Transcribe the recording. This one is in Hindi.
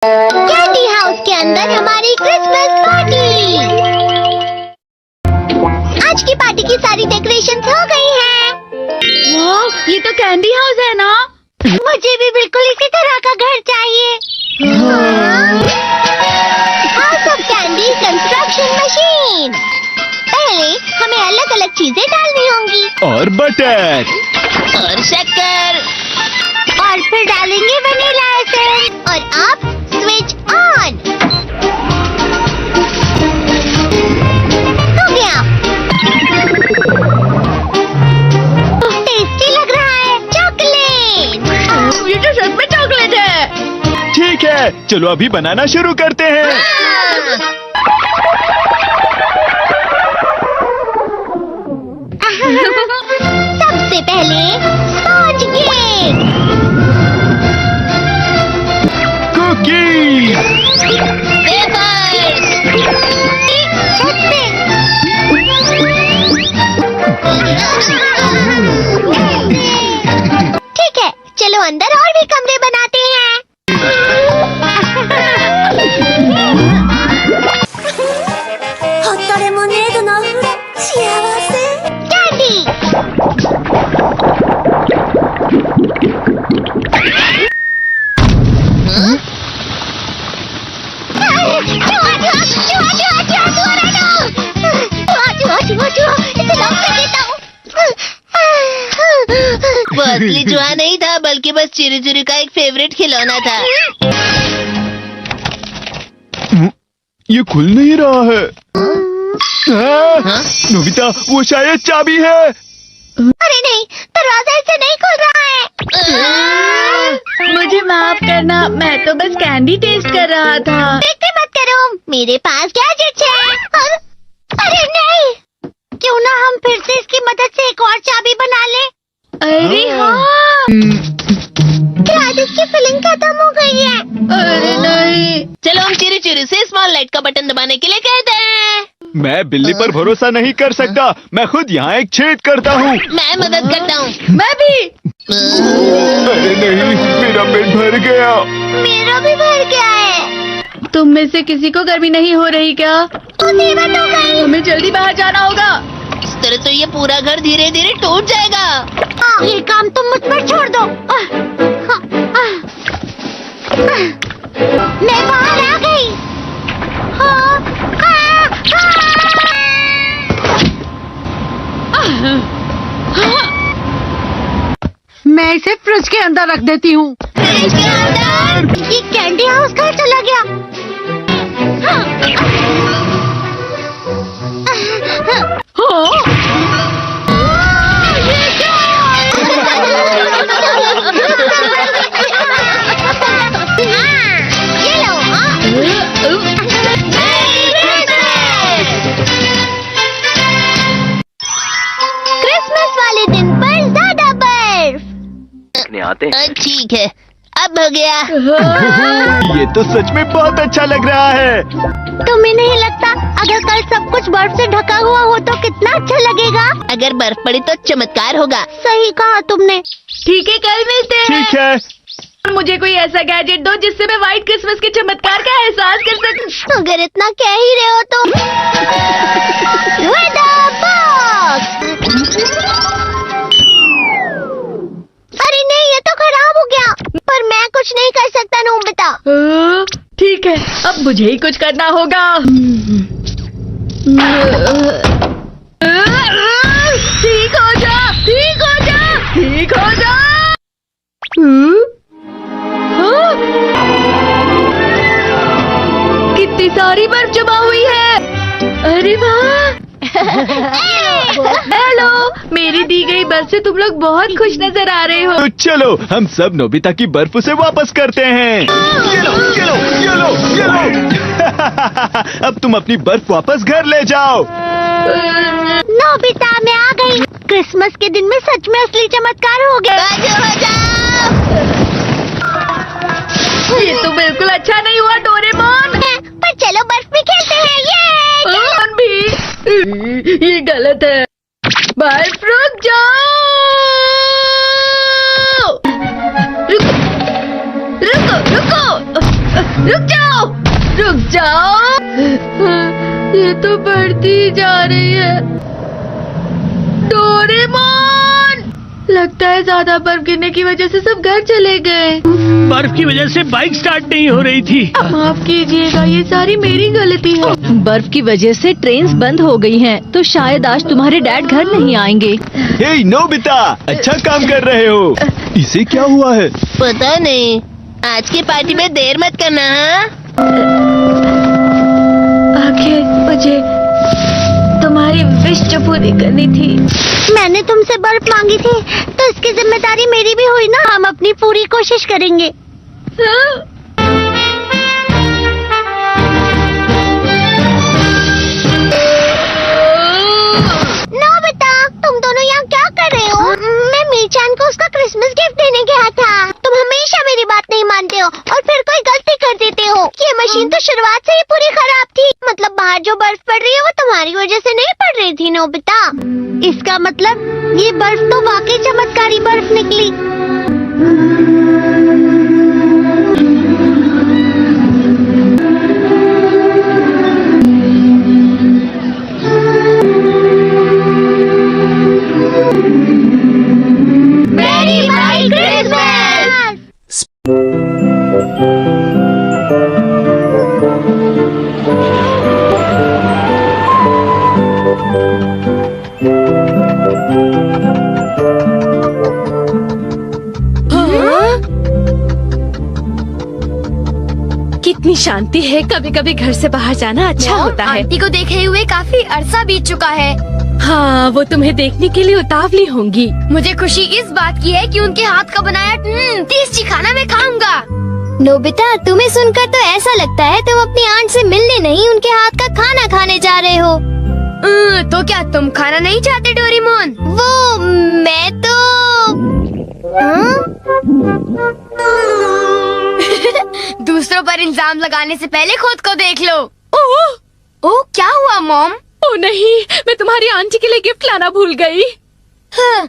कैंडी हाउस के अंदर हमारी क्रिसमस पार्टी। आज की पार्टी की सारी डेकोरेशंस हो गई हैं। वाह, ये तो कैंडी हाउस है ना? मुझे भी बिल्कुल इसी तरह का घर चाहिए। House of candy construction machine. पहले हमें अलग अलग चीजें डालनी होंगी और बटर और शक्कर, और फिर डालेंगे वनीला एसेंस। और अब स्विच ऑन हो गया। टेस्टी लग रहा है। चॉकलेट, ये तो सच में चॉकलेट है। ठीक है, चलो अभी बनाना शुरू करते हैं। सबसे पहले स्पॉन्ज केक, कुकीज, वेफर्स, छत पे। ठीक है, चलो अंदर और भी कमरे बनाते हैं। कैंडी, वो असली चूहा नहीं था, बल्कि बस चिरी चिरी का एक फेवरेट खिलौना था। ये खुल नहीं रहा है। नोबिता, वो शायद चाबी है। अरे नहीं, दरवाजा ऐसे नहीं खुल रहा है। मुझे माफ करना, मैं तो बस कैंडी टेस्ट कर रहा था। फिक्र मत करो, मेरे पास गैजेट्स है। अरे नहीं, क्यों ना हम फिर से इसकी मदद से एक और चाबी बना लें। अरे हाँ, शायद इसकी फिलिंग खत्म हो गई है। अरे नहीं। चलो हम चिरी चिरी से स्मॉल लाइट का बटन दबाने के लिए कहते हैं। मैं बिल्ली पर भरोसा नहीं कर सकता। मैं खुद यहाँ एक छेद करता हूँ। मैं मदद करता हूँ। मैं भी। अरे नहीं, मेरा पेट भर गया। मेरा भी भर गया है। तुम में से किसी को गर्मी नहीं हो रही क्या? मुसीबत हो गई। हमें जल्दी बाहर जाना होगा। इस तरह तो ये पूरा घर धीरे धीरे टूट जाएगा। ये काम तुम मुझ पर छोड़ दो। मैं बाहर आ गई। मैं इसे फ्रिज के अंदर रख देती हूँ। फ्रिज के अंदर? ये कैंडी हाउस कहाँ चला गया? ये लो। क्रिसमस वाले दिन पर ज्यादा बर्फ। ठीक है, अब हो गया। ये तो सच में बहुत अच्छा लग रहा है। तुम्हें नहीं लगता अगर कल सब कुछ बर्फ से ढका हुआ हो तो कितना अच्छा लगेगा? अगर बर्फ पड़ी तो चमत्कार होगा। सही कहा तुमने। ठीक है, कल मिलते हैं। ठीक है। मुझे कोई ऐसा गैजेट दो जिससे मैं व्हाइट क्रिसमस के चमत्कार का एहसास कर सकूं। अगर इतना कह ही रहे हो तो वेदर बॉक्स। अरे नहीं, ये तो खराब हो गया। पर मैं कुछ नहीं कर सकता नोबिता। ठीक है, अब मुझे ही कुछ करना होगा। ठीक हो जा, ठीक हो जा, ठीक हो जा। कितनी सारी बर्फ जमा हुई है। अरे वाह। हेलो, मेरी दी गई बर्फ से तुम लोग बहुत खुश नजर आ रहे हो। तो चलो हम सब नोबिता की बर्फ उसे वापस करते हैं। ये लो, ये लो, ये लो, ये लो। अब तुम अपनी बर्फ वापस घर ले जाओ। नोबिता, मैं आ गई। क्रिसमस के दिन में सच में असली चमत्कार हो गया। ये तो बिल्कुल अच्छा नहीं हुआ डोरेमोन। पर चलो बर्फ में खेलते हैं। ये डोरेमोन भी, ये गलत है। बर्फ रुक जाओ। रुको, रुको, रुको, रुको। रुक जाओ, रुक जाओ। ये तो बढ़ती जा रही है। डोरेमोन, लगता है ज्यादा बर्फ गिरने की वजह से सब घर चले गए। बर्फ की वजह से बाइक स्टार्ट नहीं हो रही थी। माफ कीजिएगा, ये सारी मेरी गलती है। बर्फ की वजह से ट्रेन्स बंद हो गई हैं, तो शायद आज तुम्हारे डैड घर नहीं आएंगे। हे नोबिता, अच्छा काम कर रहे हो। इसे क्या हुआ है? पता नहीं, आज की पार्टी में देर मत करना। हाँ, आखिर मुझे तुम्हारी विश जो पूरी करनी थी। मैंने तुमसे बर्फ मांगी थी, तो इसकी जिम्मेदारी मेरी भी हुई ना। हम अपनी पूरी कोशिश करेंगे। हाँ? नोबिता, तुम दोनों यहाँ क्या कर रहे हो? मैं मीरचान को उसका क्रिसमस गिफ्ट देने गया था। तुम हमेशा मेरी बात नहीं मानते हो और फिर कोई गलती कर देते हो। ये मशीन तो शुरुआत से ही पूरी खराब थी। मतलब बाहर जो बर्फ पड़ रही है वो तुम्हारी वजह से नहीं पड़ रही थी नोबिता। इसका मतलब ये बर्फ तो वाकई चमत्कारी बर्फ निकली। मेरी भाई क्रिसमस। कितनी शांति है। कभी कभी घर से बाहर जाना अच्छा होता है। आंटी को देखे हुए काफी अरसा बीत चुका है। हाँ, वो तुम्हें देखने के लिए उतावली होंगी। मुझे खुशी इस बात की है कि उनके हाथ का बनाया टेस्टी खाना मैं खाऊंगा। नोबिता, तुम्हें सुनकर तो ऐसा लगता है तुम अपनी आंट से मिलने नहीं, उनके हाथ का खाना खाने जा रहे हो। तो क्या तुम खाना नहीं चाहते डोरेमोन? वो मैं तो दूसरों पर इल्जाम लगाने से पहले खुद को देख लो। ओह, क्या हुआ मॉम? ओ नहीं, मैं तुम्हारी आंटी के लिए गिफ्ट लाना भूल गई। हाँ,